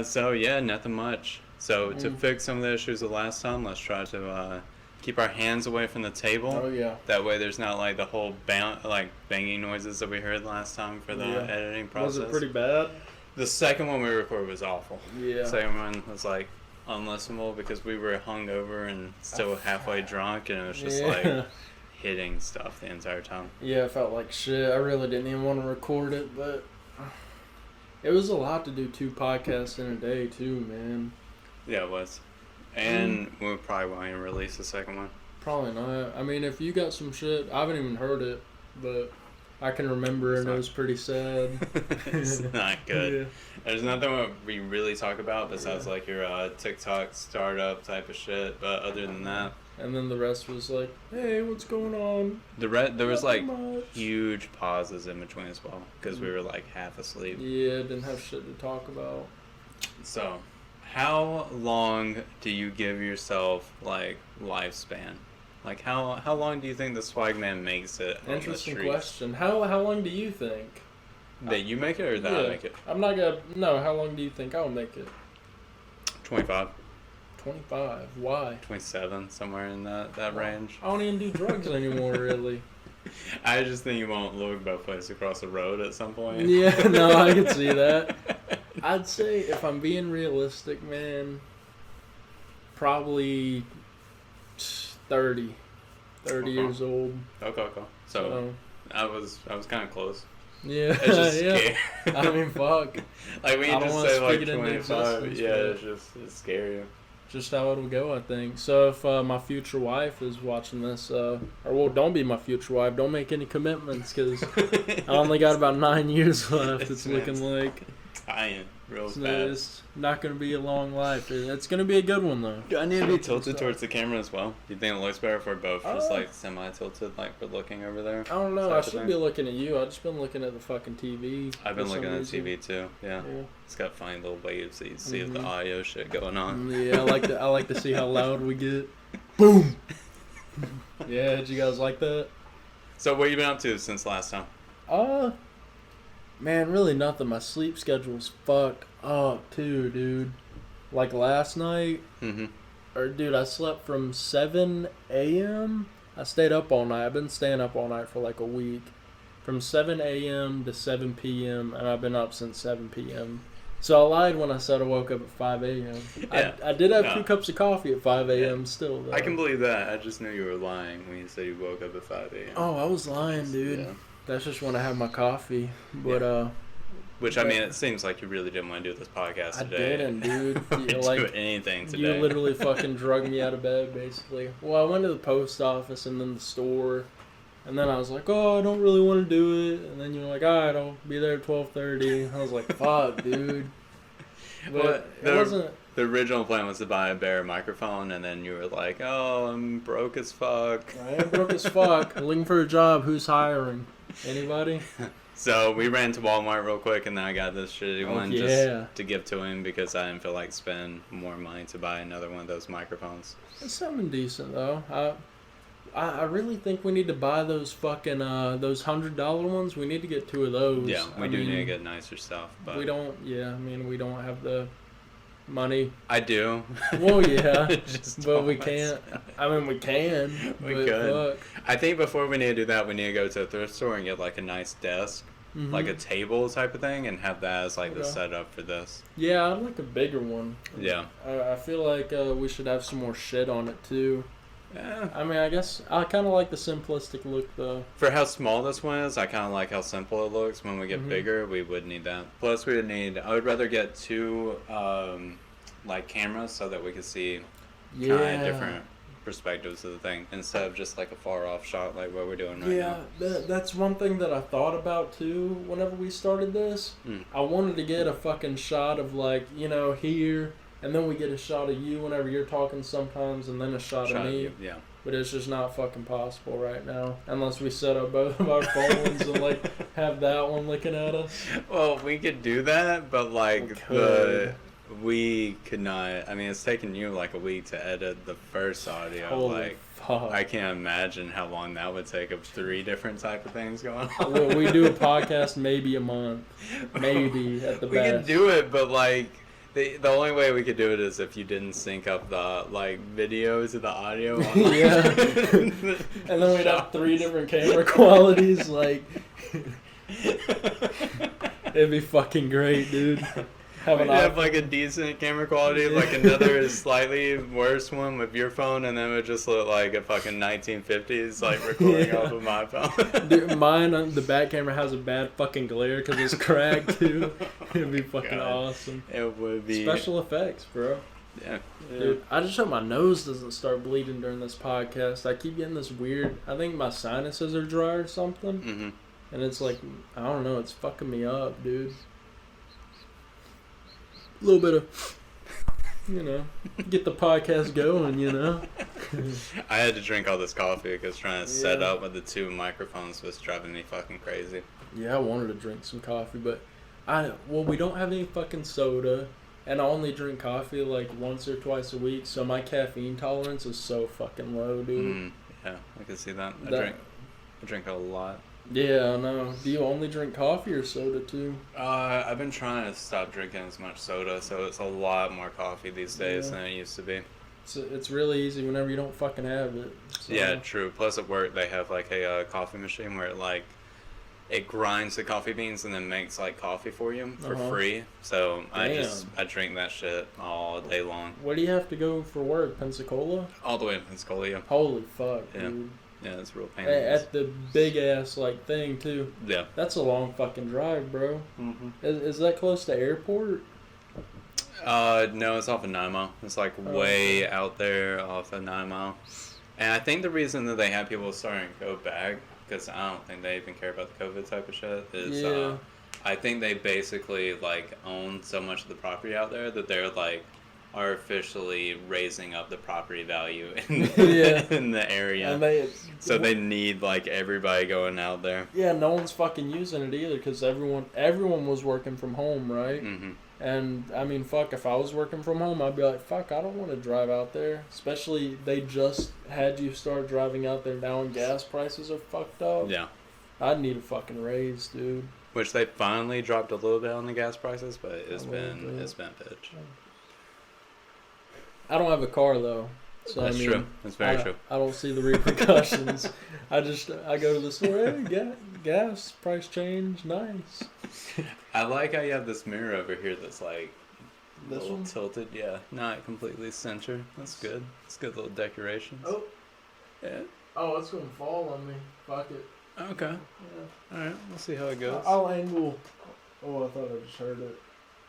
So yeah, nothing much. So to fix some of the issues of last time, let's try to keep our hands away from the table. Oh yeah. That way, there's not like the whole banging noises that we heard last time for the editing process. Was it pretty bad? The second one we recorded was awful. Yeah. The second one was like unlistenable because we were hungover and still halfway drunk, and it was just like hitting stuff the entire time. Yeah, I felt like shit. I really didn't even want to record it, but it was a lot to do 2 podcasts in a day too, man. Yeah, it was. And we probably won't even release the second one. Probably not. I mean, if you got some shit, I haven't even heard it, but I can remember and it was pretty sad. It's not good. Yeah. There's nothing what we really talk about besides like your TikTok startup type of shit, but other than that. And then the rest was like, hey, what's going on? There was like much. huge pauses in between as well because we were like half asleep. Yeah, didn't have shit to talk about. So, how long do you give yourself like lifespan? Like how long do you think the Swagman makes it? Interesting question. How long do you think? That you make it or that I make it? I'm not gonna. No, how long do you think I'll make it? 25. 25. Why? 27, somewhere in that range. I don't even do drugs anymore, really. I just think you won't look both ways across the road at some point. Yeah, no, I can see that. I'd say if I'm being realistic, man, probably 30 years old. Okay. So I was kind of close. Yeah, It's just yeah. scary. I mean, fuck. Like when I you don't just wanna say speak like it into 25, existence, yeah, but- it's scary. Just how it'll go, I think. So if my future wife is watching this, or well, don't be my future wife. Don't make any commitments because I only got about 9 years left. It's looking like Dying real fast. it's not going to be a long life. It's going to be a good one though. Do I need to be tilted towards the camera as well? Do you think it looks better if we're both just like semi-tilted, like we're looking over there? I don't know. I should be looking at you. I've just been looking at the fucking TV. I've been looking at TV too. Yeah. It's got funny little waves that you see of the audio shit going on. Yeah, I like to see how loud we get. Boom. Yeah, did you guys like that? So what have you been up to since last time? Man, really nothing. My sleep schedule's fucked up too, dude. Like last night, dude, I slept from 7 a.m. I stayed up all night. I've been staying up all night for like a week. From 7 a.m. to 7 p.m. and I've been up since 7 p.m. So I lied when I said I woke up at 5 a.m. Yeah. I did have 2 cups of coffee at 5 a.m. still, though. I can believe that. I just knew you were lying when you said you woke up at 5 a.m. Oh, I was lying, dude. Yeah. That's just when I have my coffee. But, Which, I mean, it seems like you really didn't want to do this podcast today. I didn't, dude. You like, do anything today. You literally fucking drug me out of bed, basically. Well, I went to the post office and then the store. And then I was like, oh, I don't really want to do it. And then you were like, all right, I'll be there at 12:30. I was like, fuck, dude. But it wasn't... The original plan was to buy a better microphone, and then you were like, oh, I'm broke as fuck. I am broke as fuck. I'm looking for a job. Who's hiring? Anybody? So we ran to Walmart real quick, and then I got this shitty one just to give to him because I didn't feel like spending more money to buy another one of those microphones. It's something decent, though. I really think we need to buy those fucking those $100 ones. We need to get 2 of those. Yeah, we need to get nicer stuff. But we don't. Yeah, I mean, we don't have the money. I do. Well, yeah, but we can't. I mean, we can. We but could. Fuck. I think before we need to do that, we need to go to a thrift store and get like a nice desk, like a table type of thing, and have that as like the setup for this. Yeah, I'd like a bigger one. Yeah. I feel like we should have some more shit on it too. Yeah. I mean, I guess I kind of like the simplistic look, though. For how small this one is, I kind of like how simple it looks. When we get bigger, we would need that. Plus, we would need... I would rather get 2, like, cameras so that we could see kind of different perspectives of the thing instead of just, like, a far-off shot like what we're doing right now. Yeah, that's one thing that I thought about, too, whenever we started this. I wanted to get a fucking shot of, like, you know, here... And then we get a shot of you whenever you're talking sometimes, and then a shot of me. Yeah. But it's just not fucking possible right now. Unless we set up both of our phones and, like, have that one looking at us. Well, we could do that, but, like, we could not. I mean, it's taken you, like, a week to edit the first audio. Holy fuck. I can't imagine how long that would take of 3 different type of things going on. We do a podcast maybe a month. Maybe, at the best. We can do it, but, like... The only way we could do it is if you didn't sync up the like video to the audio. Yeah. And then we'd have 3 different camera qualities. Like, it'd be fucking great, dude. We'd have like a decent camera quality, like another slightly worse one with your phone, and then it would just look like a fucking 1950s like recording off of my phone. Dude, mine, the back camera has a bad fucking glare because it's cracked too. It'd be fucking awesome. It would be special effects, bro. Yeah. Dude, I just hope my nose doesn't start bleeding during this podcast. I keep getting this weird. I think my sinuses are dry or something, and it's like I don't know. It's fucking me up, dude. A little bit of, get the podcast going, I had to drink all this coffee because trying to set up with the 2 microphones was driving me fucking crazy. Yeah, I wanted to drink some coffee, but we don't have any fucking soda, and I only drink coffee like once or twice a week, so my caffeine tolerance is so fucking low, dude. Yeah, I can see that. I drink a lot. Yeah, I know. Do you only drink coffee or soda too? I've been trying to stop drinking as much soda, so it's a lot more coffee these days than it used to be. It's really easy whenever you don't fucking have it. So. Yeah, true. Plus at work they have like a coffee machine where it grinds the coffee beans and then makes like coffee for you for free. So I drink that shit all day long. Where do you have to go for work? Pensacola? All the way to Pensacola, yeah. Holy fuck, dude. Yeah, it's a real pain. At the big ass thing too. Yeah. That's a long fucking drive, bro. Mm-hmm. Is that close to airport? No, it's off of 9 Mile. It's like way out there off of 9 Mile. And I think the reason that they have people starting to go back, because I don't think they even care about the COVID type of shit, is I think they basically own so much of the property out there that they're artificially raising up the property value in the area. And they need everybody going out there. Yeah, no one's fucking using it either because everyone was working from home, right? Mm-hmm. And I mean, fuck, if I was working from home, I'd be like, fuck, I don't want to drive out there. Especially they just had you start driving out there now and gas prices are fucked up. Yeah. I'd need a fucking raise, dude. Which they finally dropped a little bit on the gas prices, but it's been a bitch. I don't have a car though, so that's true. That's very true. I don't see the repercussions. I go to the store. Hey, gas price change, nice. I like how you have this mirror over here that's a this little one? tilted. Yeah, not completely center. That's good. It's good little decorations. Oh, yeah. Oh, it's gonna fall on me. Fuck it. Okay. Yeah. All right. We'll see how it goes. I'll angle. Oh, I thought I just heard it.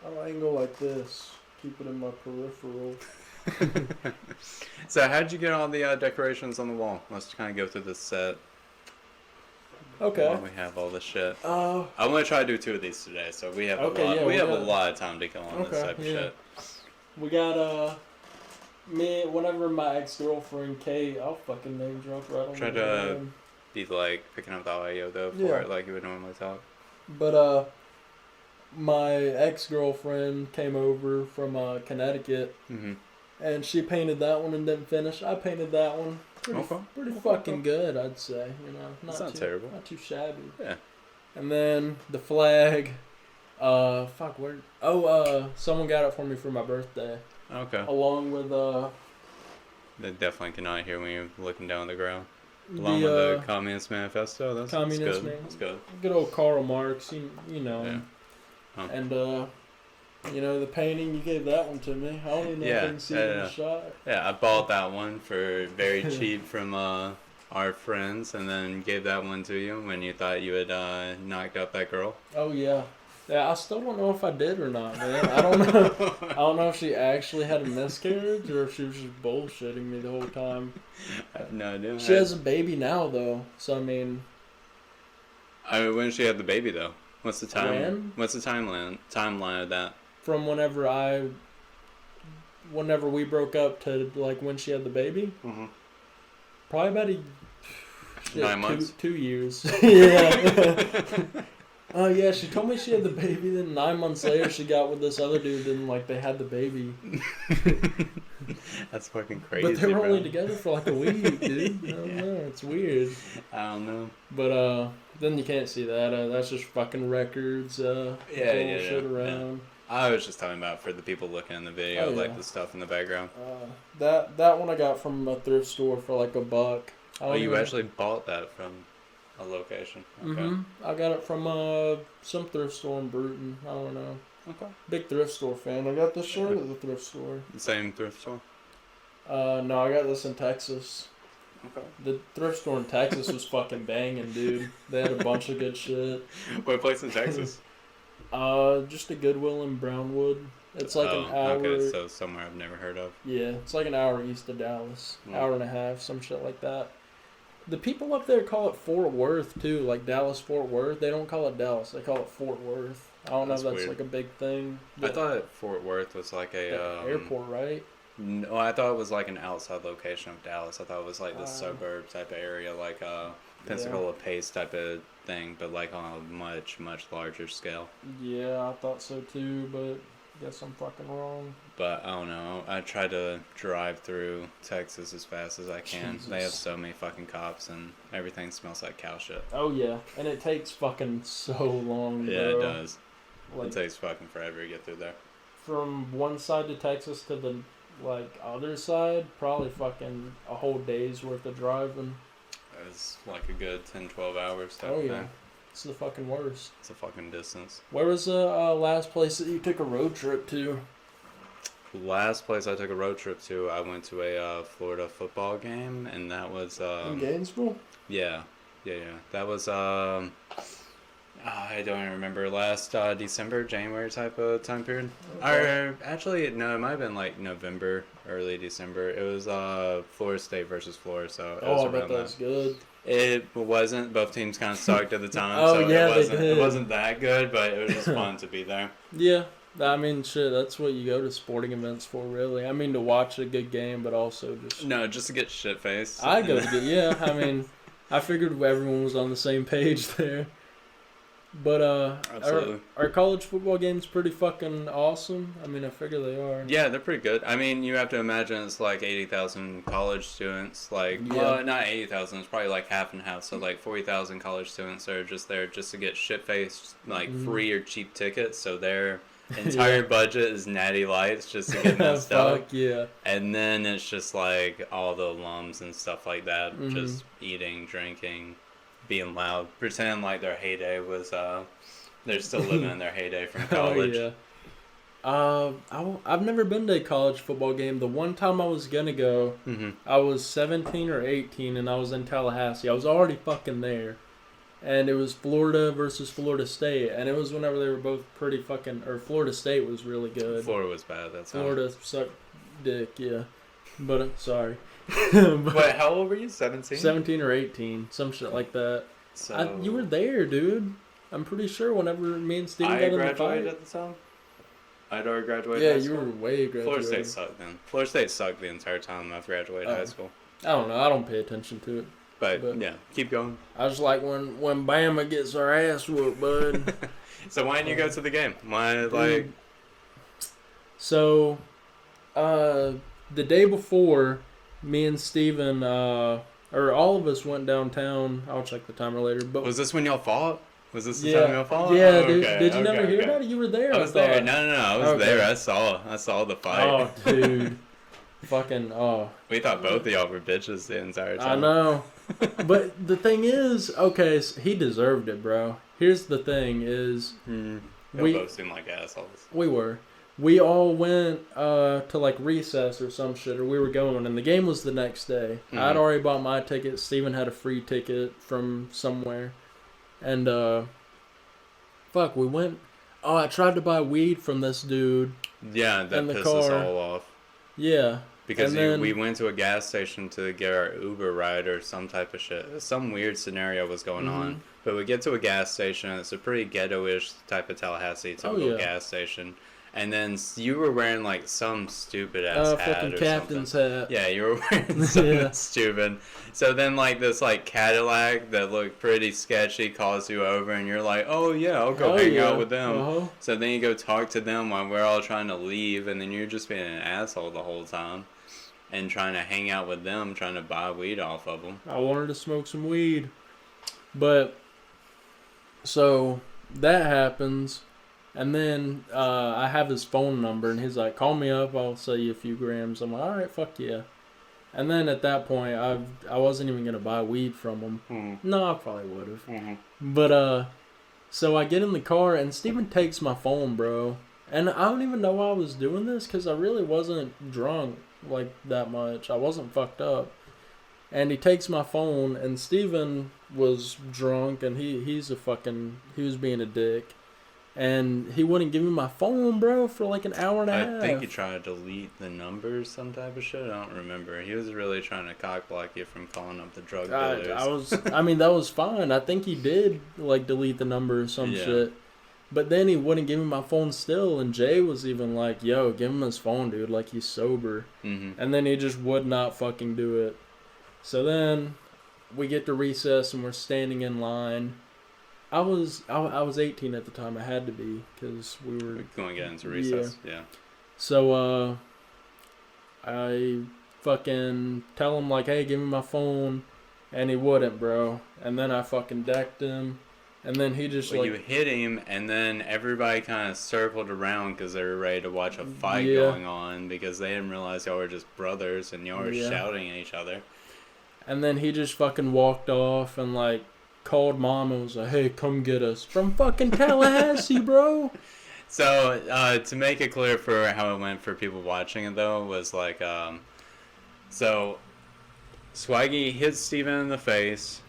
I'll angle like this. Keep it in my peripheral. So how'd you get all the decorations on the wall? Let's kind of go through this set. Okay. While we have all this shit. I'm gonna try to do 2 of these today, so we have a lot of time to kill on this type of shit. We got me. Whenever my ex-girlfriend Kate, I'll fucking name drop right on. Try to be picking up the audio though for it like you would normally talk. But my ex-girlfriend came over from Connecticut. Mm-hmm. And she painted that one and didn't finish. I painted that one. Pretty fucking good, I'd say. Not terrible. Not too shabby. Yeah. And then the flag. Where? Oh, someone got it for me for my birthday. Okay. Along with They definitely cannot hear when you're looking down the ground. Along with the Communist Manifesto. That's good. That's good. Good old Karl Marx. You know. Yeah. Huh. And the painting, you gave that one to me. I don't even know if I can see it in the shot. Yeah, I bought that one for very cheap from our friends, and then gave that one to you when you thought you had knocked up that girl. Oh yeah. Yeah, I still don't know if I did or not, man. I don't know. I don't know if she actually had a miscarriage or if she was just bullshitting me the whole time. I have no idea. She has a baby now, though. So I mean, when did she have the baby, though? What's the time? When? What's the timeline of that? From whenever we broke up to when she had the baby. Mm-hmm. Probably about 9 months. 2 years. Yeah. Oh yeah, she told me she had the baby. Then 9 months later, she got with this other dude, and they had the baby. That's fucking crazy. But they were only together for a week, dude. I don't know. It's weird. I don't know. But then you can't see that. That's just fucking records. Shit around. I was just talking about for the people looking in the video, like the stuff in the background. That one I got from a thrift store for like $1. Oh, you actually bought that from a location? Okay. I got it from some thrift store in Bruton. I don't know. Okay. Big thrift store fan. I got this shirt at the thrift store. The same thrift store? No, I got this in Texas. Okay. The thrift store in Texas was fucking banging, dude. They had a bunch of good shit. What place in Texas? Just a Goodwill in Brownwood. It's like an hour. Okay, so somewhere I've never heard of. Yeah, it's like an hour east of Dallas. Hour and a half, some shit like that. The people up there call it Fort Worth, too. Like Dallas, Fort Worth. They don't call it Dallas. They call it Fort Worth. I don't know if that's weird. Like a big thing. I thought Fort Worth was like a... airport, right? No, I thought it was like an outside location of Dallas. I thought it was like the suburb type of area, like a Pensacola Pace type of thing, but like on a much, much larger scale. Yeah, I thought so too, but guess I'm fucking wrong. But I don't know. I try to drive through Texas as fast as I can. Jesus. They have so many fucking cops and everything smells like cow shit. Oh yeah, and it takes fucking so long. Yeah, bro. It does. Like, it takes fucking forever to get through there. From one side of Texas to the other side, probably fucking a whole day's worth of driving. It's like a good 10-12 hours type thing. Thing. It's the fucking worst. It's a fucking distance. Where was the last place that you took a road trip to? Last place I took a road trip to, I went to a Florida football game, and that was... in Gainesville? Yeah. That was... I don't even remember, last December, January type of time period. Okay. Or actually, no, it might have been like November, early December. It was Florida State versus Florida, so it was I bet that's good. It wasn't. Both teams kind of sucked at the time, so yeah, it wasn't that good, but it was just fun to be there. Yeah, I mean, shit, that's what you go to sporting events for, really. I mean, to watch a good game, but also just... No, just to get shit-faced. I go to get, yeah, I mean, I figured everyone was on the same page there. But our college football games pretty fucking awesome. I mean, I figure they are. Yeah, they're pretty good. I mean, you have to imagine it's like 80,000 college students. Like, well, not 80,000. It's probably like half and half. So like 40,000 college students are just there just to get shit-faced, like free or cheap tickets. So their entire budget is Natty Lights just to get messed up. Fuck yeah. And then it's just like all the alums and stuff like that, just eating, drinking, being loud, pretend like their heyday was they're still living in their heyday from college. Oh yeah. I've never been to a college football game. The one time I was gonna go, I was 17 or 18 and I was in Tallahassee. I was already fucking there, and it was Florida versus Florida State, and it was whenever they were both pretty fucking, or Florida State was really good. Florida was bad. That's Florida sucked dick, yeah. But sorry. Wait, how old were you? 17? 17 or 18, some shit like that. So you were there, dude. I'm pretty sure whenever me and Steven got in the fight. I graduated at the time? I'd already graduated high high school? Yeah, you were way graduated. Florida State sucked then. Florida State sucked the entire time I've graduated high school. I don't know. I don't pay attention to it. But yeah, keep going. I was like when Bama gets our ass whooped, bud. So why didn't you go to the game? Why, like... So, the day before... Me and Steven, or all of us went downtown. I'll check the timer later. But was this when y'all fought? Was this the time y'all fought? Yeah, dude. Did you never hear about it? You were there. I was there. No. I was there. I saw the fight. Oh, dude. Fucking, We thought both of y'all were bitches the entire time. I know. But the thing is, okay, so he deserved it, bro. Here's the thing is... We both seemed like assholes. We were. We all went to like recess or some shit, or we were going, and the game was the next day. I'd already bought my ticket. Steven had a free ticket from somewhere. And, we went. Oh, I tried to buy weed from this dude. Yeah, that pissed us all off. Yeah. Because we went to a gas station to get our Uber ride or some type of shit. Some weird scenario was going on. But we get to a gas station. It's a pretty ghetto-ish type of Tallahassee typical gas station. And then you were wearing like some stupid ass hat fucking or captain's something. hat. Yeah, you were wearing something stupid. So then like this like Cadillac that looked pretty sketchy calls you over and you're like, oh yeah, I'll go hang out with them. So then you go talk to them while we're all trying to leave, and then you're just being an asshole the whole time and trying to hang out with them, trying to buy weed off of them. I wanted to smoke some weed. But so that happens. And then I have his phone number, and he's like, call me up, I'll sell you a few grams. I'm like, all right, fuck yeah. And then at that point, I wasn't even going to buy weed from him. Mm-hmm. No, I probably would have. Mm-hmm. But, so I get in the car, and Steven takes my phone, bro. And I don't even know why I was doing this, because I really wasn't drunk, like, that much. I wasn't fucked up. And he takes my phone, and Steven was drunk, and he was being a dick. And he wouldn't give me my phone, bro, for like an hour and a half. I think he tried to delete the numbers, some type of shit. I don't remember. He was really trying to cockblock you from calling up the drug dealers. I mean, that was fine. I think he did, like, delete the number or some shit. But then he wouldn't give me my phone still. And Jay was even like, yo, give him his phone, dude. Like, he's sober. Mm-hmm. And then he just would not fucking do it. So then we get to recess and we're standing in line. I was 18 at the time. I had to be because we were going to get into recess. Yeah. So I fucking tell him like, hey, give me my phone, and he wouldn't, bro. And then I fucking decked him, and then he just you hit him, and then everybody kind of circled around because they were ready to watch a fight going on because they didn't realize y'all were just brothers and y'all were shouting at each other. And then he just fucking walked off and like called mom and was like, hey, come get us from fucking Tallahassee, bro. So, to make it clear for how it went for people watching it, though, was like, so Swaggy hit Steven in the face,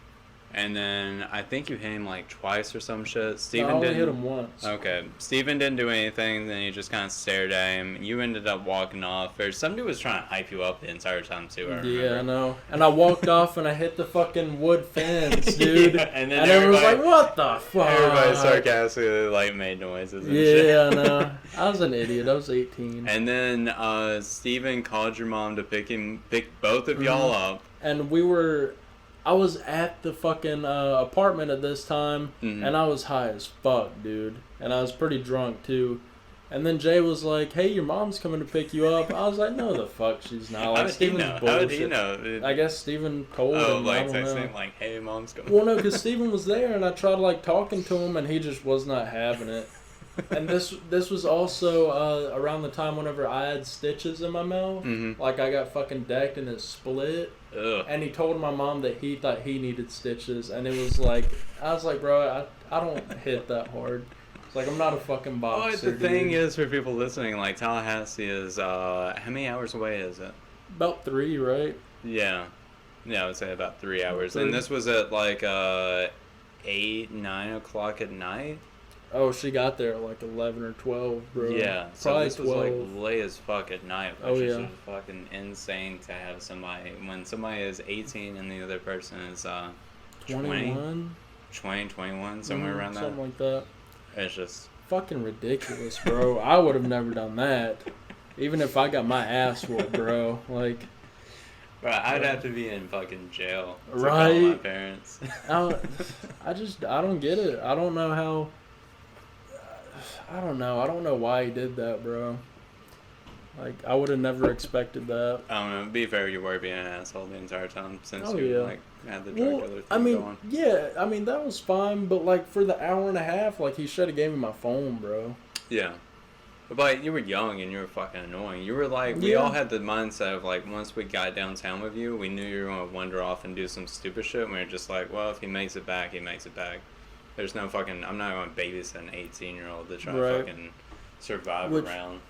and then I think you hit him like twice or some shit. Steven only didn't hit him once. Okay. Steven didn't do anything, then he just kind of stared at him. You ended up walking off. Or somebody was trying to hype you up the entire time, too, I remember. Yeah, I know. And I walked off and I hit the fucking wood fence, dude. And then everyone was like, what the fuck? Everybody sarcastically, like, made noises and shit. Yeah, I know. I was an idiot. I was 18. And then Steven called your mom to pick both of y'all up. And I was at the fucking apartment at this time, and I was high as fuck, dude. And I was pretty drunk, too. And then Jay was like, hey, your mom's coming to pick you up. I was like, no, the fuck, she's not. Like, How did he know? I guess Steven told him. Like texting him, like, hey, mom's coming. Well, no, because Steven was there, and I tried, like, talking to him, and he just was not having it. And this was also around the time whenever I had stitches in my mouth. Mm-hmm. Like, I got fucking decked and it split. Ugh. And he told my mom that he thought he needed stitches. And it was like, I was like, bro, I don't hit that hard. It's like, I'm not a fucking boxer. Well, the thing is, for people listening, like, Tallahassee is, how many hours away is it? About 3, right? Yeah. Yeah, I would say about 3 hours. And this was at, like, 8, 9 o'clock at night? Oh, she got there at like 11 or 12, bro. Yeah, so probably this 12. was like late as fuck at night, which Oh, is yeah. just fucking insane to have somebody, when somebody is 18 and the other person is 21? 21, somewhere around that. Something like that. It's just fucking ridiculous, bro. I would have never done that. Even if I got my ass whooped, bro. Like, bro, I'd have to be in fucking jail to right? call my parents. I don't get it. I don't know how. I don't know. I don't know why he did that, bro. Like, I would have never expected that. I don't know. To be fair, you were being an asshole the entire time since like had the drug dealer thing going. Yeah, I mean, that was fine, but like for the hour and a half, like he should have gave me my phone, bro. Yeah. But you were young and you were fucking annoying. You were like, we all had the mindset of like, once we got downtown with you, we knew you were going to wander off and do some stupid shit. And we were just like, well, if he makes it back, he makes it back. There's no fucking, I'm not going to babysit an 18-year-old to try to fucking survive around.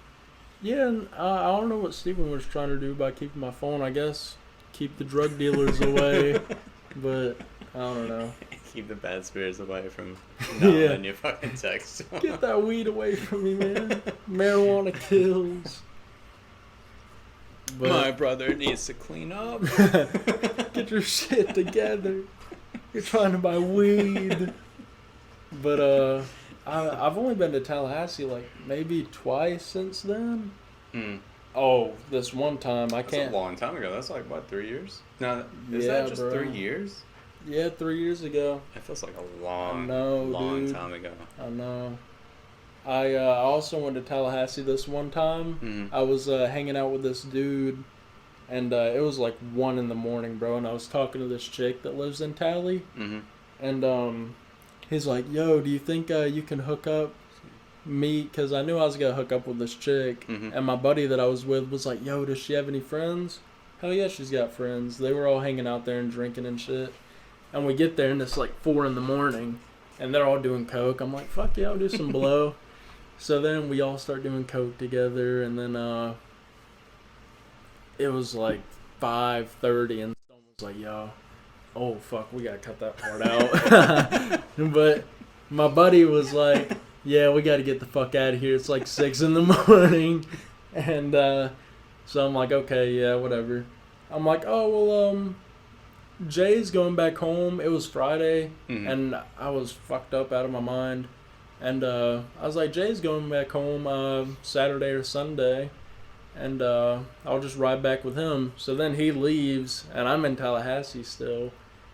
Yeah, and I don't know what Steven was trying to do by keeping my phone. I guess keep the drug dealers away, but I don't know. Keep the bad spirits away from letting you fucking text. Get that weed away from me, man. Marijuana kills. But my brother needs to clean up. Get your shit together. You're trying to buy weed. But I've only been to Tallahassee like maybe twice since then. Oh, this one time I can't. That's a long time ago. That's like what, 3 years? No, is that just 3 years? Yeah, 3 years ago. It feels like a long time ago. I know. I also went to Tallahassee this one time. I was hanging out with this dude, and it was like 1 a.m, bro. And I was talking to this chick that lives in Tally, and he's like, "Yo, do you think you can hook up meet, because I knew I was going to hook up with this chick, and my buddy that I was with was like, yo, does she have any friends? Hell yeah, she's got friends. They were all hanging out there and drinking and shit. And we get there, and it's like 4 in the morning, and they're all doing coke. I'm like, fuck yeah, I'll do some blow. So then we all start doing coke together, and then it was like 5:30, and Stone was like, yo, oh fuck, we gotta cut that part out. But my buddy was like, yeah, we gotta get the fuck out of here. It's like 6 in the morning. And so I'm like, okay, yeah, whatever. I'm like, oh, well, Jay's going back home. It was Friday, and I was fucked up out of my mind. And I was like, Jay's going back home Saturday or Sunday, and I'll just ride back with him. So then he leaves, and I'm in Tallahassee still.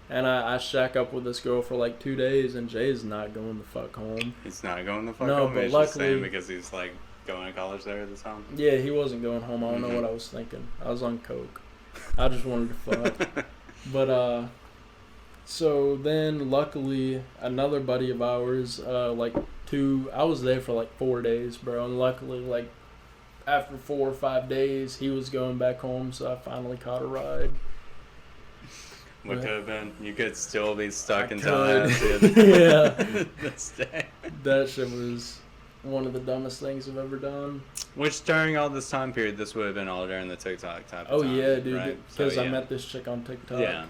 And I shack up with this girl for like 2 days, and Jay's not going the fuck home. He's not going the fuck home? But he's luckily, just saying because he's like going to college there at the time? Yeah, he wasn't going home. I don't know what I was thinking. I was on coke. I just wanted to fuck. But, so then luckily another buddy of ours, I was there for like 4 days, bro. And luckily, like, after 4 or 5 days, he was going back home, so I finally caught a ride. What could have been? You could still be stuck in Tallahassee. Yeah. This day. That shit was one of the dumbest things I've ever done. Which during all this time period, this would have been all during the TikTok type of time. Oh yeah, dude. Right? Because I met this chick on TikTok. Yeah.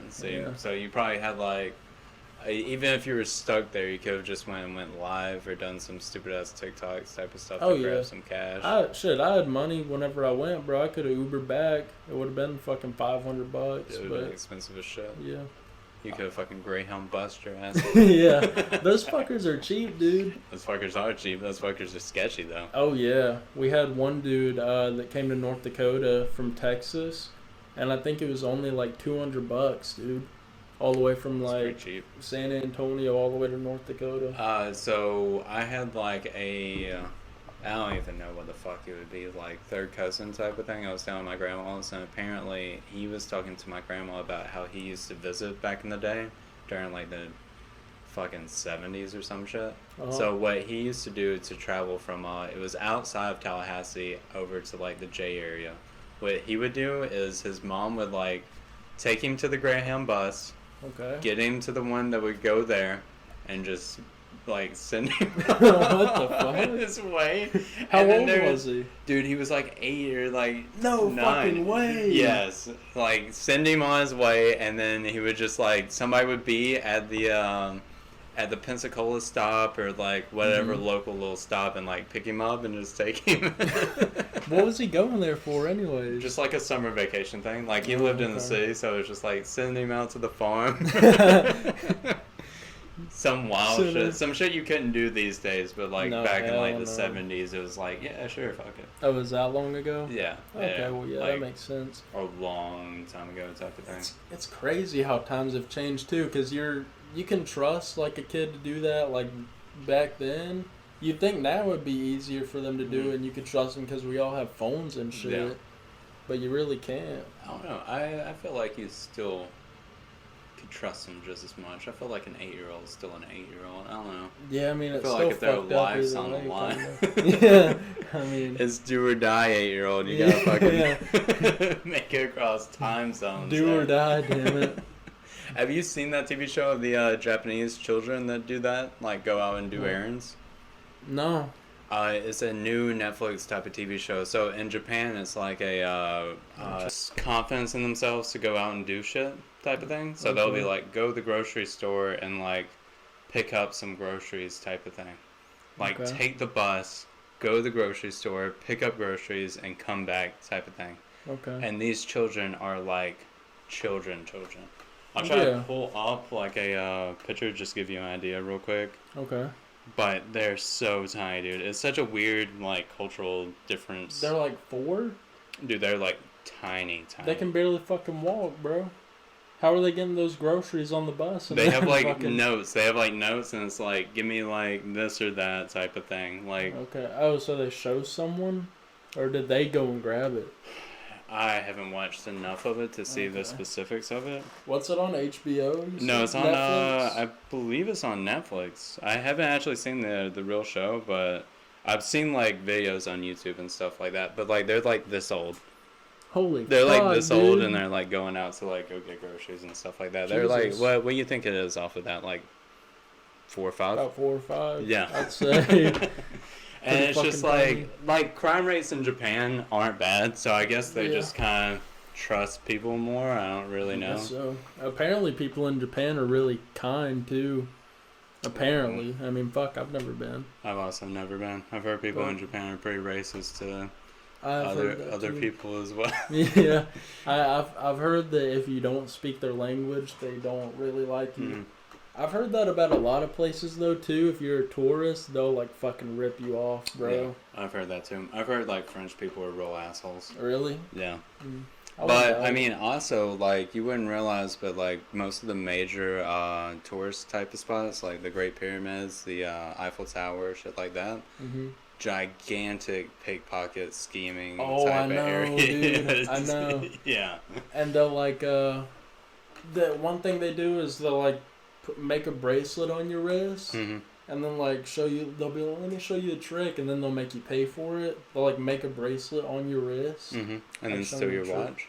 So you probably had like, even if you were stuck there, you could have just went live or done some stupid ass TikToks type of stuff to grab some cash. I had money whenever I went, bro. I could have Ubered back. It would have been fucking $500. It would have been expensive as shit. Yeah. You could have fucking Greyhound bust your ass. Yeah. Those fuckers are cheap, dude. Those fuckers are cheap. Those fuckers are sketchy, though. Oh, yeah. We had one dude that came to North Dakota from Texas, and I think it was only like $200, dude. All the way from like San Antonio all the way to North Dakota. So I had like I don't even know what the fuck it would be, like third cousin type of thing. I was down with my grandma's, and apparently he was talking to my grandma about how he used to visit back in the day during like the fucking 70s or some shit. So what he used to do to travel from it was outside of Tallahassee over to like the J area. What he would do is his mom would like take him to the Greyhound bus. Okay. Get him to the one that would go there, and just like send him what the fuck? his way. How old was he? Dude, he was like 8 or like no 9. Fucking way. Yes, like send him on his way, and then he would just like somebody would be at the Pensacola stop or like whatever local little stop and like pick him up and just take him. What was he going there for anyways? Just like a summer vacation thing. Like he lived in the city, so it was just like sending him out to the farm. Some wild shit. Some shit you couldn't do these days, but like back in like the 70s, it was like, yeah, sure, fuck it. Oh, was that long ago? Yeah. Okay, yeah. well, yeah, like, that makes sense. A long time ago type of thing. It's crazy how times have changed too, because you can trust like a kid to do that. Like back then, you'd think now would be easier for them to do, and you could trust them because we all have phones and shit. Yeah. But you really can't. I don't know. I feel like you still could trust them just as much. I feel like an 8-year-old is still an 8-year-old. I don't know. Yeah, I mean, it's I feel like if their life's on the line. Yeah, I mean, it's do or die 8-year-old. You gotta fucking make it across time zones. Do or die, damn it. Have you seen that TV show of the Japanese children that do that? Like go out and do errands? No. It's a new Netflix type of TV show. So in Japan, it's like a confidence in themselves to go out and do shit type of thing. So they'll be like, go to the grocery store and like pick up some groceries type of thing. Like take the bus, go to the grocery store, pick up groceries, and come back type of thing. Okay. And these children are like children. I'll try to pull up like a picture, just give you an idea real quick. Okay. But they're so tiny, dude. It's such a weird, like, cultural difference. They're like 4? Dude, they're like tiny. They can barely fucking walk, bro. How are they getting those groceries on the bus? They have like notes. They have like notes, and it's like, give me like this or that type of thing. Like. Okay. Oh, so they show someone, or did they go and grab it? I haven't watched enough of it to see the specifics of it. What's it on, HBO? No, it's on Netflix? I believe it's on Netflix. I haven't actually seen the real show, but I've seen like videos on YouTube and stuff like that, but like they're like this old. Holy They're fuck, like this dude. old, and they're like going out to like go get groceries and stuff like that. They're like, Jesus. what do you think it is off of that? Like 4 or 5? About 4 or 5. Yeah. I'd say. And it's just fucking like crime rates in Japan aren't bad, so I guess they Yeah. just kind of trust people more. I don't really know. So apparently people in Japan are really kind too. Apparently. I mean, fuck, I've never been. I've also never been. I've heard people But in Japan are pretty racist to I've heard that other too. people as well. Yeah, I've heard that if you don't speak their language, they don't really like you. Mhm. I've heard that about a lot of places though too. If you're a tourist, they'll like fucking rip you off, bro. Yeah, I've heard that too. I've heard like French people are real assholes. Really? Yeah. Mm. But I mean, also like you wouldn't realize, but like most of the major tourist type of spots, like the Great Pyramids, the Eiffel Tower, shit like that, gigantic pickpocket scheming Oh, type I of know, area. dude. I know. Yeah. And they'll like the one thing they do is they'll like make a bracelet on your wrist. Mm-hmm. And then, like, show you, they'll be like, let me show you a trick, and then they'll make you pay for it. They'll, like, make a bracelet on your wrist. Mm-hmm. And then show steal you your a trick. watch?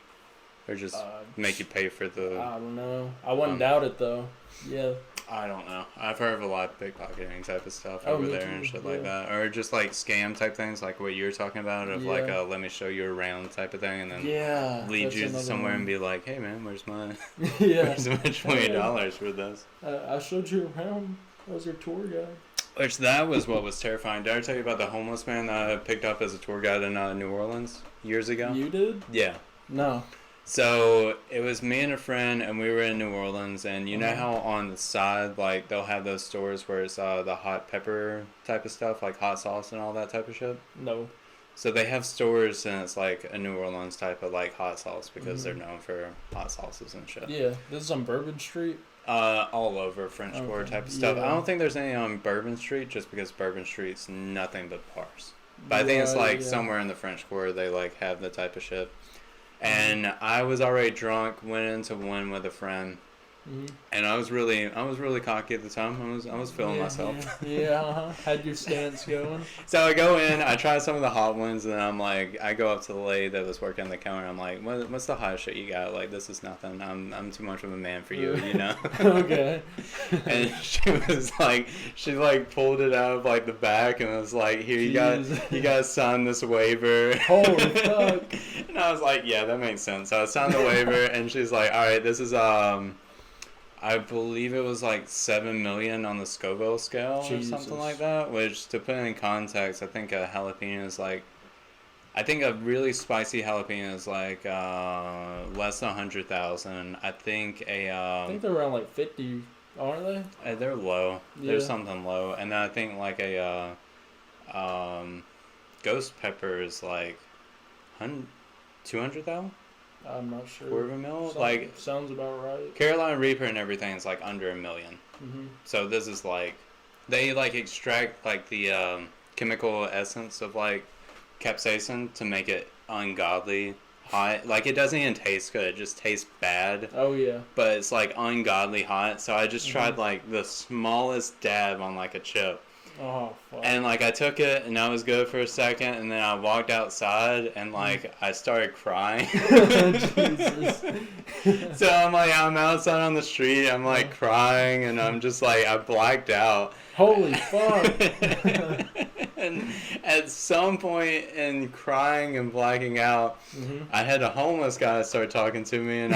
Or just make you pay for the... I don't know. I wouldn't doubt it, though. Yeah. I don't know. I've heard of a lot of pickpocketing type of stuff Oh, over me there too, and shit yeah. like that. Or just, like, scam type things, like what you were talking about, of, like, Yeah. let me show you around type of thing, and then Yeah. lead that's you another somewhere one. and be like, hey, man, where's my Yeah. where's my $20 for this? I showed you around. I was your tour guide. Which that was what was terrifying. Did I tell you about the homeless man that I picked up as a tour guide in New Orleans years ago? You did? Yeah. No. So it was me and a friend, and we were in New Orleans, and you know how on the side, like, they'll have those stores where it's the hot pepper type of stuff, like hot sauce and all that type of shit? No. So they have stores, and it's like a New Orleans type of, like, hot sauce because they're known for hot sauces and shit. Yeah. This is on Bourbon Street? All over French Quarter type of stuff. Yeah. I don't think there's any on Bourbon Street just because Bourbon Street's nothing but bars. But I think it's like somewhere in the French Quarter they like have the type of shit. And I was already drunk, went into one with a friend. And I was really cocky at the time. I was feeling myself. Yeah, Had your stance going. So I go in, I try some of the hot ones, and I'm like, I go up to the lady that was working the counter. I'm like, what's the hottest shit you got? Like, this is nothing. I'm too much of a man for you, you know. Okay. And she was like, she like pulled it out of like the back and was like, here, you got to sign this waiver. Holy fuck. And I was like, yeah, that makes sense. So I signed the waiver, and she's like, all right, this is I believe it was like 7 million on the Scoville scale or something like that, which to put in context, I think a jalapeno is like, I think a really spicy jalapeno is like less than 100,000. I think I think they're around like 50, aren't they? they're low. Yeah. There's something low. And then I think like a ghost pepper is like 200,000? I'm not sure. Quarter of a mil? Sounds about right. Carolina Reaper and everything is like under $1 million. Mm-hmm. So this is like, they like extract like the chemical essence of like capsaicin to make it ungodly hot. Like it doesn't even taste good, it just tastes bad. Oh yeah. But it's like ungodly hot. So I just tried like the smallest dab on like a chip. Oh fuck. And like I took it and I was good for a second, and then I walked outside and like I started crying. Jesus. So I'm outside on the street, I'm like crying, and I'm just like, I blacked out. Holy fuck. And at some point in crying and blacking out, I had a homeless guy start talking to me, and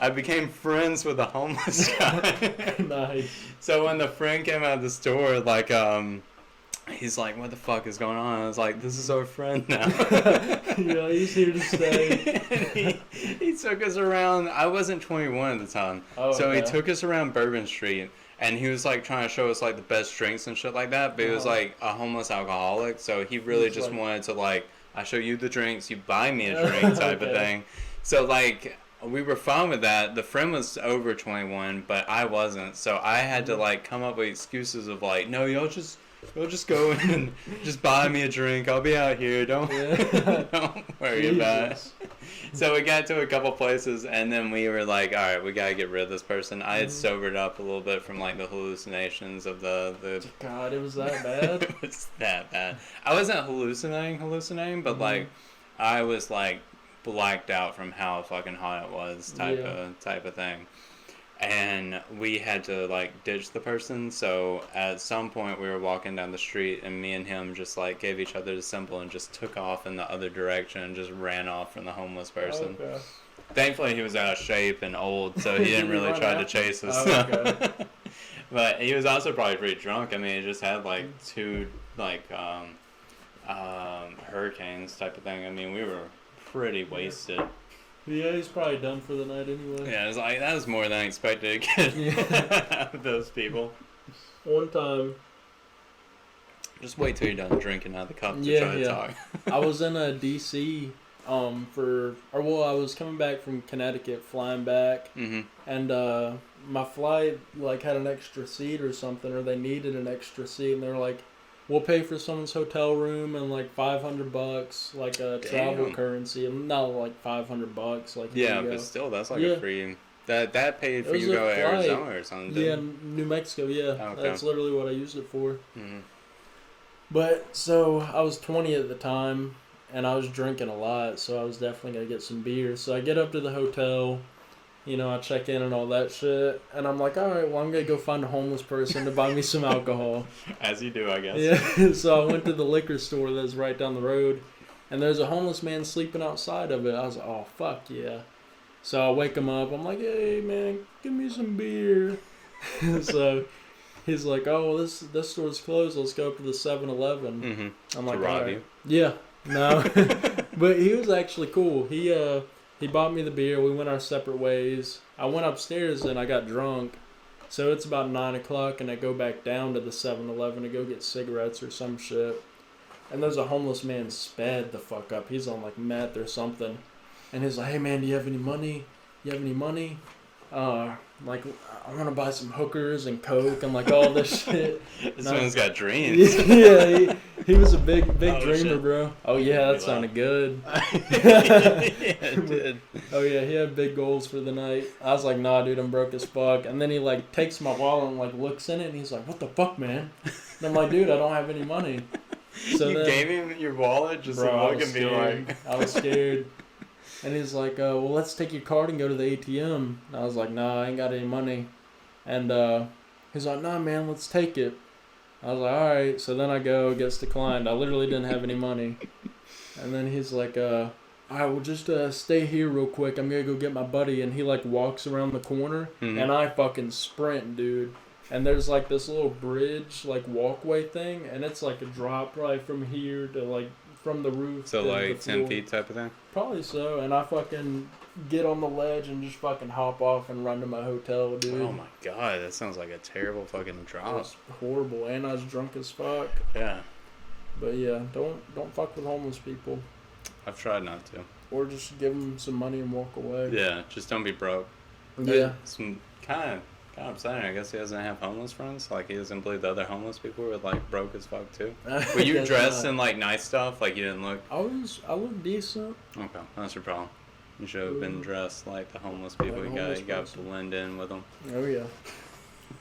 I became friends with the homeless guy. Nice. So when the friend came out of the store, like, he's like, what the fuck is going on? I was like, this is our friend now. Yeah, he's here to stay. He took us around. I wasn't 21 at the time. Oh, so he okay. took us around Bourbon Street. And he was like trying to show us like the best drinks and shit like that. But he was like a homeless alcoholic. So he really just wanted to like, I show you the drinks, you buy me a drink type of thing. So like, we were fine with that. The friend was over 21, but I wasn't. So I had to like come up with excuses of like, no, you'll just go in and just buy me a drink. I'll be out here. Don't worry about it. So we got to a couple places, and then we were like, all right, we got to get rid of this person. I had sobered up a little bit from, like, the hallucinations of the God, it was that bad? It was that bad. I wasn't hallucinating, but, like, I was, like, blacked out from how fucking hot it was type of thing. And we had to, like, ditch the person, so at some point we were walking down the street, and me and him just, like, gave each other the symbol and just took off in the other direction and just ran off from the homeless person. Okay. Thankfully, he was out of shape and old, so he didn't really try to chase us. Okay. But he was also probably pretty drunk. I mean, he just had, like, 2, like, hurricanes type of thing. I mean, we were pretty wasted. Yeah, he's probably done for the night anyway. Yeah, it was like, that was more than I expected to get out of those people. One time. Just wait till you're done drinking out of the cup to try to talk. I was in a D.C. I was coming back from Connecticut, flying back, and my flight, like, had an extra seat or something, or they needed an extra seat, and they were like, we'll pay for someone's hotel room and like $500, like a travel currency, and not like $500, like but still, that's like a free. That paid for you to go to Arizona or something. Yeah, New Mexico. Yeah, okay. That's literally what I used it for. Mm-hmm. But so I was 20 at the time, and I was drinking a lot, so I was definitely gonna get some beer. So I get up to the hotel. You know, I check in and all that shit. And I'm like, all right, well, I'm going to go find a homeless person to buy me some alcohol. As you do, I guess. Yeah. So I went to the liquor store that's right down the road. And there's a homeless man sleeping outside of it. I was like, oh, fuck yeah. So I wake him up. I'm like, hey, man, give me some beer. So he's like, oh, well, this store's closed. Let's go up to the 7-Eleven. Mm-hmm. I'm like, to rob all right. you? Yeah. No. But he was actually cool. He bought me the beer. We went our separate ways. I went upstairs and I got drunk. So it's about 9 o'clock and I go back down to the 7-Eleven to go get cigarettes or some shit. And there's a homeless man sped the fuck up. He's on like meth or something. And he's like, hey man, do you have any money? Like, I want to buy some hookers and coke and like all this shit. This man's got dreams. Yeah, he was a big dreamer, shit. Bro. Oh yeah, that sounded good. Yeah, it did. Oh yeah, he had big goals for the night. I was like, nah, dude, I'm broke as fuck. And then he like takes my wallet and like looks in it, and he's like, what the fuck, man? And I'm like, dude, I don't have any money. So you gave him your wallet just to look and be like, I was scared. And he's like, well, let's take your card and go to the ATM. And I was like, nah, I ain't got any money. And he's like, nah, man, let's take it. I was like, all right. So then I go, it gets declined. I literally didn't have any money. And then he's like, all right, well, just stay here real quick. I'm going to go get my buddy. And he, like, walks around the corner. Mm-hmm. And I fucking sprint, dude. And there's, like, this little bridge, like, walkway thing. And it's, like, a drop probably from here to, like, from the roof. So, like, 10 feet type of thing? Probably so. And I fucking get on the ledge and just fucking hop off and run to my hotel, dude. Oh, my God. That sounds like a terrible fucking drop. It was horrible. And I was drunk as fuck. Yeah. But, yeah, don't fuck with homeless people. I've tried not to. Or just give them some money and walk away. Yeah, just don't be broke. Yeah. Some kind of upsetting. I guess he doesn't have homeless friends. Like, he doesn't believe the other homeless people were, like, broke as fuck, too. Were you dressed in, like, nice stuff? Like, you didn't look... I looked decent. Okay, that's your problem. You should have been dressed like the homeless people. Like you got to blend in with them. Oh, yeah.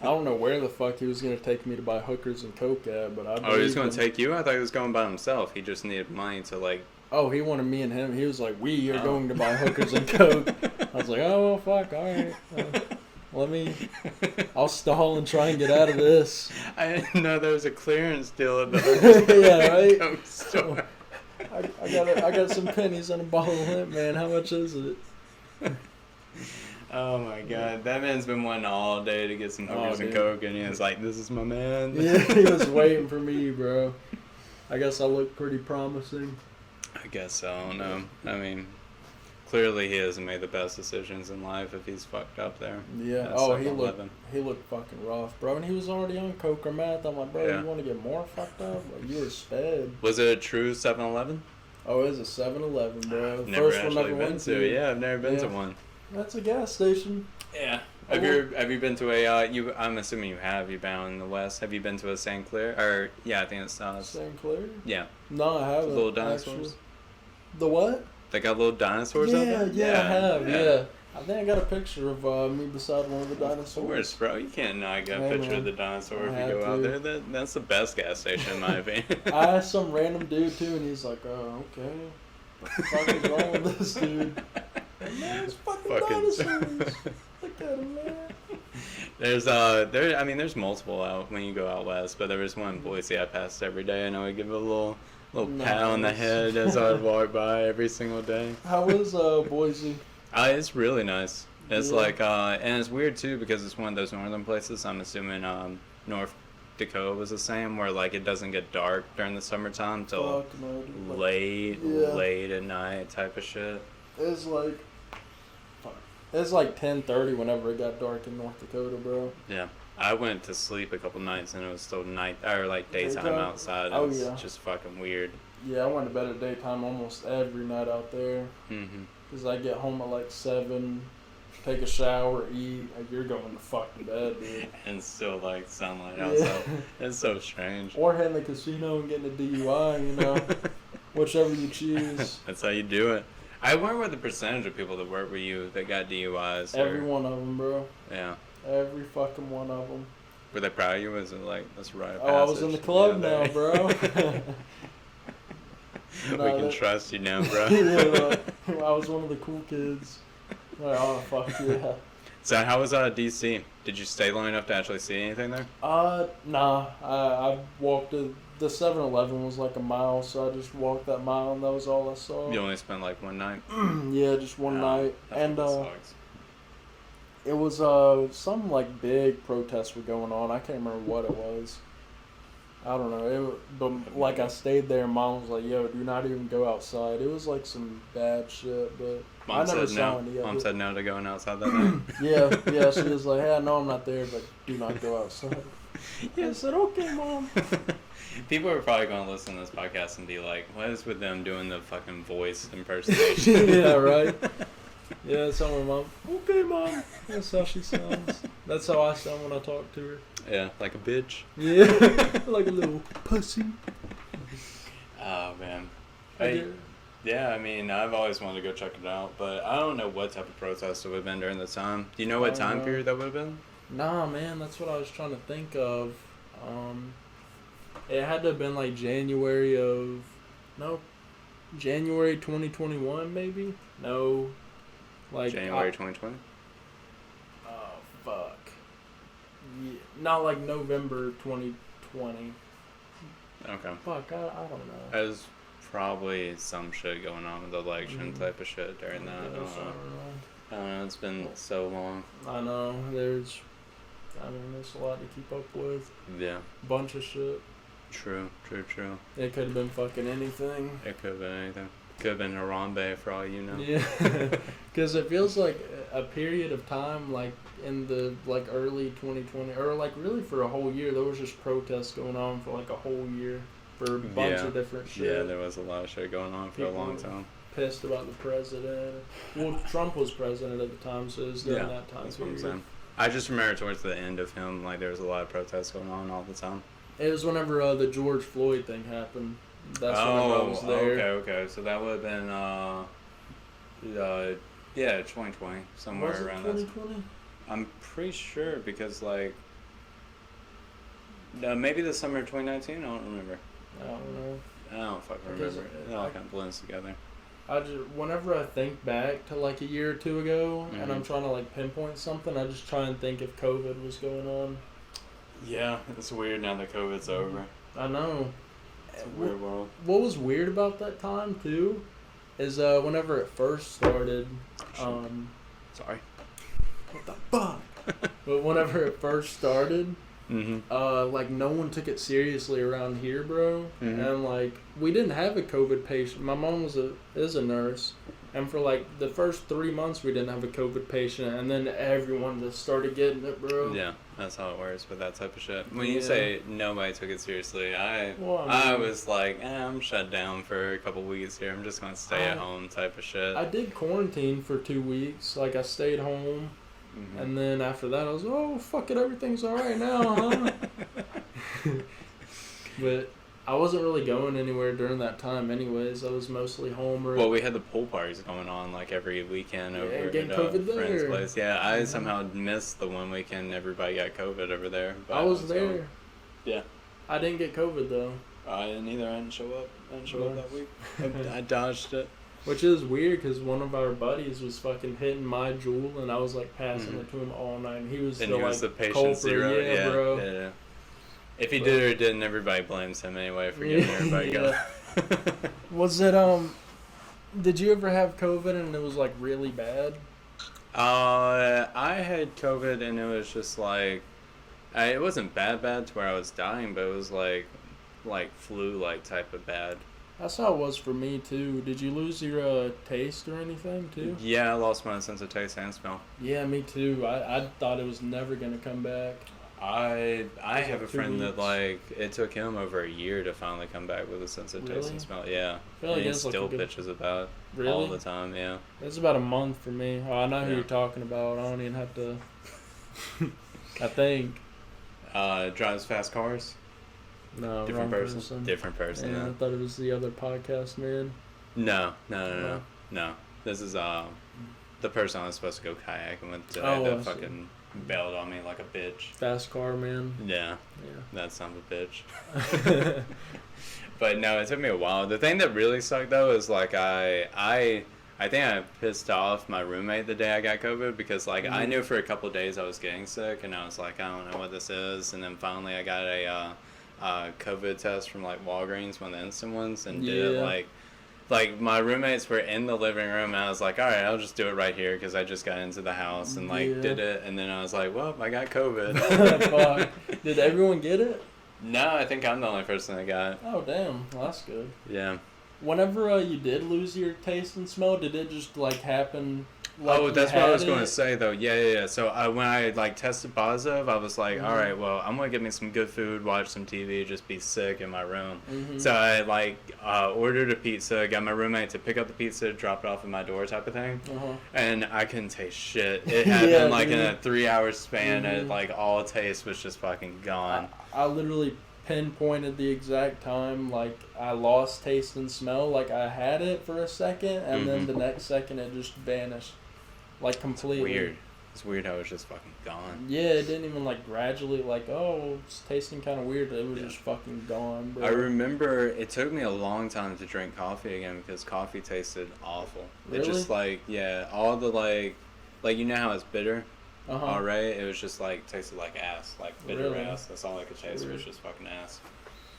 I don't know where the fuck he was going to take me to buy hookers and coke at, but I... Oh, he was going to take you? I thought he was going by himself. He just needed money to, like... Oh, he wanted me and him. He was like, we are going to buy hookers and coke. I was like, oh, well, fuck, all right. I'll stall and try and get out of this. I didn't know there was a clearance deal at the hookers yeah, right? coke store. I got some pennies on a bottle of lint, man. How much is it? Oh my God, that man's been wanting all day to get some hookers and coke, and he was like, "This is my man." Yeah, he was waiting for me, bro. I guess I look pretty promising. I guess so. I don't know. I mean, clearly he hasn't made the best decisions in life if he's fucked up there. Yeah. Oh, he looked fucking rough, bro. And he was already on coke or meth. I'm like, bro, you want to get more fucked up? Like, you were sped. Was it a true 7-Eleven? Oh, it was a 7-Eleven, bro. Never actually been to. Yeah, I've never been to one. That's a gas station. Yeah. Have you been to a I'm assuming you have. You've been in the West. Have you been to a St. Clair? Or yeah, I think it's St. Clair. Yeah. No, I haven't. Little dinosaurs. Actually. The what? They got little dinosaurs out there? Yeah, I have, yeah. I think I got a picture of me beside one of the dinosaurs. Of course, bro. You can't not get a picture of the dinosaur if you go out there. That's the best gas station, in my opinion. I asked some random dude, too, and he's like, oh, okay. What the fuck is wrong with this dude? Man, it's fucking dinosaurs. Look at him, man. There's multiple out when you go out west, but there was one in Boise I passed every day, and I would give it a little pat on the head as I would walk by every single day. How is Boise? It's really nice. It's like, and it's weird too because it's one of those northern places. I'm assuming North Dakota was the same, where like it doesn't get dark during the summertime till late at night type of shit. It's like 10:30 whenever it got dark in North Dakota, bro. Yeah. I went to sleep a couple nights and it was still daytime outside. It's just fucking weird. Yeah, I went to bed at daytime almost every night out there. Because I get home at like 7, take a shower, eat, and you're going to fucking bed, dude. And still like sunlight outside. It's so strange. Or hitting the casino and getting a DUI, you know. Whichever you choose. That's how you do it. I wonder what the percentage of people that work with you that got DUIs. Every one of them, bro. Yeah. Every fucking one of them. Were they proud of you? Was it like, let's ride a passage? I was in the club now, bro. We can trust you now, bro. I was one of the cool kids. Like, oh, fuck yeah. So how was DC? Did you stay long enough to actually see anything there? Nah. I walked the 7-Eleven was like a mile, so I just walked that mile and that was all I saw. You only spent like one night? Yeah, just one night. And it was some like big protests were going on. I can't remember what it was. I don't know. But like I stayed there and Mom was like, yo, do not even go outside. It was like some bad shit, but I never saw any of it. Mom said no to going outside that night? Yeah, she was like, hey, I know I'm not there, but do not go outside. I said, okay, Mom. People are probably going to listen to this podcast and be like, what is with them doing the fucking voice impersonation? Yeah, right? Yeah, that's how my mom, okay, Mom. That's how she sounds. That's how I sound when I talk to her. Yeah, like a bitch. Yeah, like a little pussy. Oh, man. Yeah, I mean, I've always wanted to go check it out, but I don't know what type of protest it would have been during the time. Do you know what time period that would have been? Nah, man, that's what I was trying to think of. It had to have been like January 2021, maybe? No. Like January 2020? Oh, fuck. Yeah, not like November 2020. Okay. Fuck, I don't know. There's probably some shit going on with the election type of shit during that. I don't know. It's been so long. I know. There's a lot to keep up with. Yeah. Bunch of shit. True. It could have been fucking anything. It could have been anything. Could have been Harambe for all you know. Yeah. Because it feels like a period of time, like in the like early 2020, or like really for a whole year, there was just protests going on for like a whole year for a bunch of different shit. Yeah, there was a lot of shit going on for a long time. Pissed about the president. Well, Trump was president at the time, so it was during that time that's period. What I'm saying. I just remember towards the end of him, like there was a lot of protests going on all the time. It was whenever the George Floyd thing happened. That's whenever I was there. Okay. So that would have been, 2020, somewhere was around 2020? that. I'm pretty sure because, like, maybe the summer of 2019. I don't remember. I don't know. I don't fucking remember. It all kind of blends together. Whenever I think back to like a year or two ago, and I'm trying to like pinpoint something, I just try and think if COVID was going on. Yeah, it's weird now that COVID's over. I know. It's a weird world. What was weird about that time too, is whenever it first started. Sorry. What the fuck? But whenever it first started, like no one took it seriously around here, bro. And like we didn't have a COVID patient. My mom is a nurse, and for like the first 3 months we didn't have a COVID patient, and then everyone just started getting it, bro. Yeah, that's how it works with that type of shit. When you say nobody took it seriously, I was like, I'm shut down for a couple weeks here. I'm just gonna stay at home type of shit. I did quarantine for 2 weeks. Like I stayed home. And then after that, I was, oh, fuck it, everything's all right now, huh? But I wasn't really going anywhere during that time anyways. I was mostly home. Well, we had the pool parties going on like every weekend over at a friend's place. Yeah, I somehow missed the one weekend everybody got COVID over there. But I was there. Going. Yeah. I didn't get COVID though. I didn't either. I didn't show up. That week. I dodged it. Which is weird because one of our buddies was fucking hitting my Juul and I was like passing it to him all night. And he was the patient zero. Yeah, bro. Yeah. If he did or didn't, everybody blames him anyway for getting everybody going. Was it did you ever have COVID and it was like really bad? I had COVID and it was just like, it wasn't bad to where I was dying, but it was like flu like type of bad. That's how it was for me too. Did you lose your taste or anything too? Yeah, I lost my sense of taste and smell. Yeah, me too. I thought it was never gonna come back. I have a friend that like it took him over a year to finally come back with a sense of taste and smell. Yeah, and he still bitches about all the time. Yeah, it's about a month for me. Oh, I know who you're talking about. I don't even have to. I think. Drives fast cars. No, different person. Different person. Yeah, I thought it was the other podcast man. No. This is the person I was supposed to go kayaking with today that fucking bailed on me like a bitch. Fast car man. Yeah. That son of a bitch. But no, it took me a while. The thing that really sucked though is like I think I pissed off my roommate the day I got COVID because like I knew for a couple of days I was getting sick and I was like, I don't know what this is, and then finally I got a COVID test from like Walgreens, one of the instant ones, and did it like my roommates were in the living room and I was like, all right, I'll just do it right here because I just got into the house and like did it, and then I was like, well, I got COVID. Fuck. Did everyone get it? No, I think I'm the only person that got it. Oh damn, well, that's good. Yeah. Whenever you did lose your taste and smell, did it just like happen? Like that's what I was going to say though. Yeah. So when I like tested positive, I was like, all right, well, I'm gonna get me some good food, watch some TV, just be sick in my room. So I like ordered a pizza, got my roommate to pick up the pizza, drop it off at my door, type of thing, and I couldn't taste shit. It happened like in a 3-hour span, and like all taste was just fucking gone. I literally pinpointed the exact time like I lost taste and smell. Like I had it for a second, and then the next second it just vanished. Like completely. It's weird how it's just fucking gone. Yeah, it didn't even like gradually like, oh, it's tasting kind of weird. It was just fucking gone, bro. I remember it took me a long time to drink coffee again because coffee tasted awful. Really? It just like, all the like you know how it's bitter? Alright? It was just like tasted like ass. Like bitter ass. That's all I could taste. It was just fucking ass.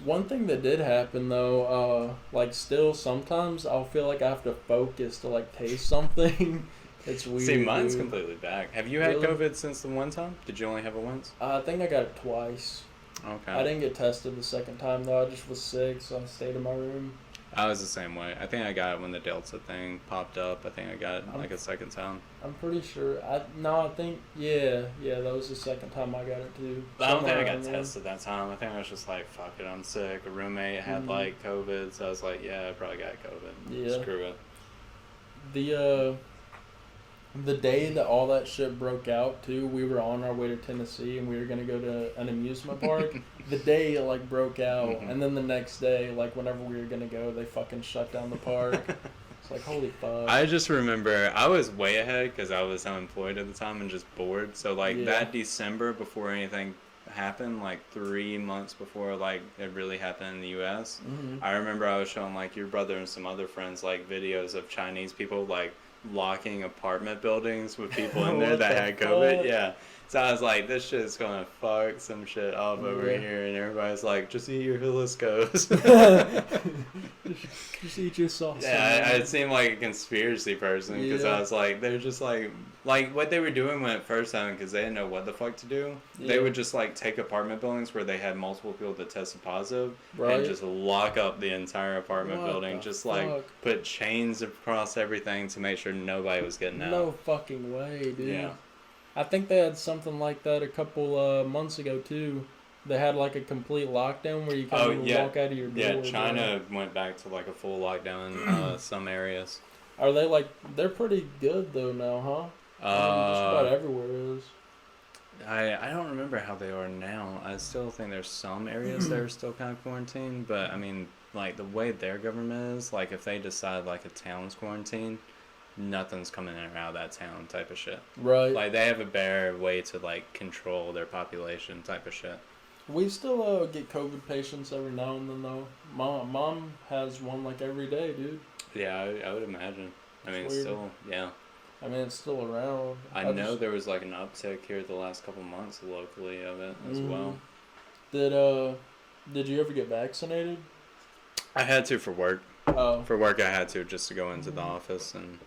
One thing that did happen though, like still sometimes I'll feel like I have to focus to like taste something. It's weird. See, mine's completely back. Have you had COVID since the one time? Did you only have it once? I think I got it twice. Okay. I didn't get tested the second time though. I just was sick, so I stayed in my room. I was the same way. I think I got it when the Delta thing popped up. I think I got it like a second time. I'm pretty sure. I think that was the second time I got it too. I don't think I got tested that time. I think I was just like, fuck it, I'm sick. A roommate had like COVID, so I was like, yeah, I probably got COVID. Yeah. Screw it. The day that all that shit broke out too, we were on our way to Tennessee and we were gonna go to an amusement park. The day it like broke out, and then the next day, like whenever we were gonna go, they fucking shut down the park. It's like, holy fuck. I just remember I was way ahead because I was unemployed at the time and just bored. So like that December before anything happened, like 3 months before like it really happened in the U.S. I remember I was showing like your brother and some other friends like videos of Chinese people like locking apartment buildings with people in there that had COVID. Yeah. So I was like, this shit's gonna fuck some shit up over here, and everybody's like, just eat your Jalisco's. Just eat your sauce. Yeah, I seemed like a conspiracy person because I was like, they're just like what they were doing when it first happened because they didn't know what the fuck to do. They would just like take apartment buildings where they had multiple people that tested positive and just lock up the entire apartment building. Just like put chains across everything to make sure nobody was getting out. No fucking way, dude. Yeah. I think they had something like that a couple months ago too. They had like a complete lockdown where you can't even walk out of your door. Yeah, China went back to like a full lockdown in some areas. Are they like, they're pretty good though now, huh? Just about everywhere is. I don't remember how they are now. I still think there's some areas that are still kind of quarantined, but I mean, like the way their government is, like if they decide like a town's quarantined, nothing's coming in or out of that town type of shit. Right. Like they have a better way to like control their population type of shit. We still get COVID patients every now and then though. Mom has one like every day, dude. Yeah, I would imagine. I mean, it's still, yeah. I mean, it's still around. I know there was like an uptick here the last couple months locally of it as well. Did you ever get vaccinated? I had to for work. Oh. For work, I had to just to go into the office, and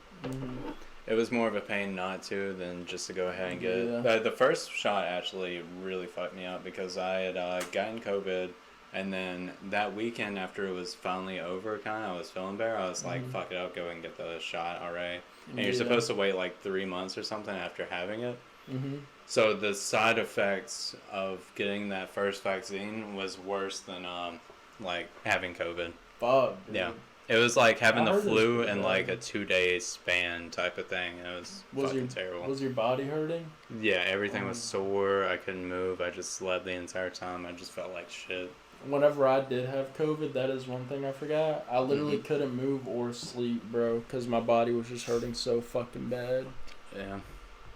it was more of a pain not to than just to go ahead and get it. The first shot actually really fucked me up because I had gotten COVID, and then that weekend after it was finally over, I was feeling better. I was like, fuck it, I'll go and get the shot already. And you're supposed to wait like 3 months or something after having it. So the side effects of getting that first vaccine was worse than like having COVID. Fuck, dude. Yeah. It was like having the flu in like a 2-day span type of thing. It was fucking terrible. Was your body hurting? Yeah, everything was sore. I couldn't move. I just slept the entire time. I just felt like shit. Whenever I did have COVID, that is one thing I forgot. I literally couldn't move or sleep, bro, because my body was just hurting so fucking bad. Yeah.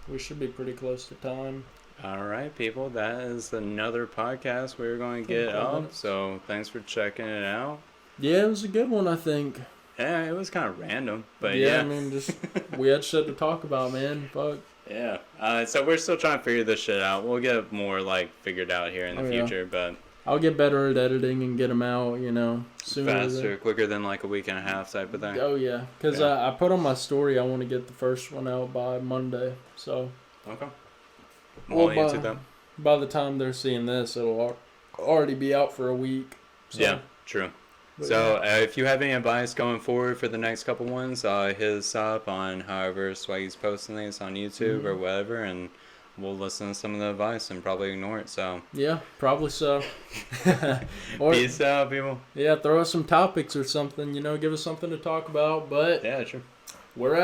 We should be pretty close to time. All right, people. That is another podcast we're going to get up. So thanks for checking it out. Yeah, it was a good one, I think. Yeah, it was kind of random, but I mean, just we had shit to talk about, man. Fuck. Yeah. So we're still trying to figure this shit out. We'll get more like figured out here in the future, but I'll get better at editing and get them out, you know, sooner. Faster, quicker than like a week and a half type of thing. Oh yeah, because I put on my story I want to get the first one out by Monday. So. Okay. Well, by the time they're seeing this, it'll already be out for a week. So. Yeah. True. So, if you have any advice going forward for the next couple ones, hit us up on however Swaggy's posting these on YouTube or whatever, and we'll listen to some of the advice and probably ignore it. So yeah, probably so. Peace out, people. Yeah, throw us some topics or something. You know, give us something to talk about. But yeah, true. We're at.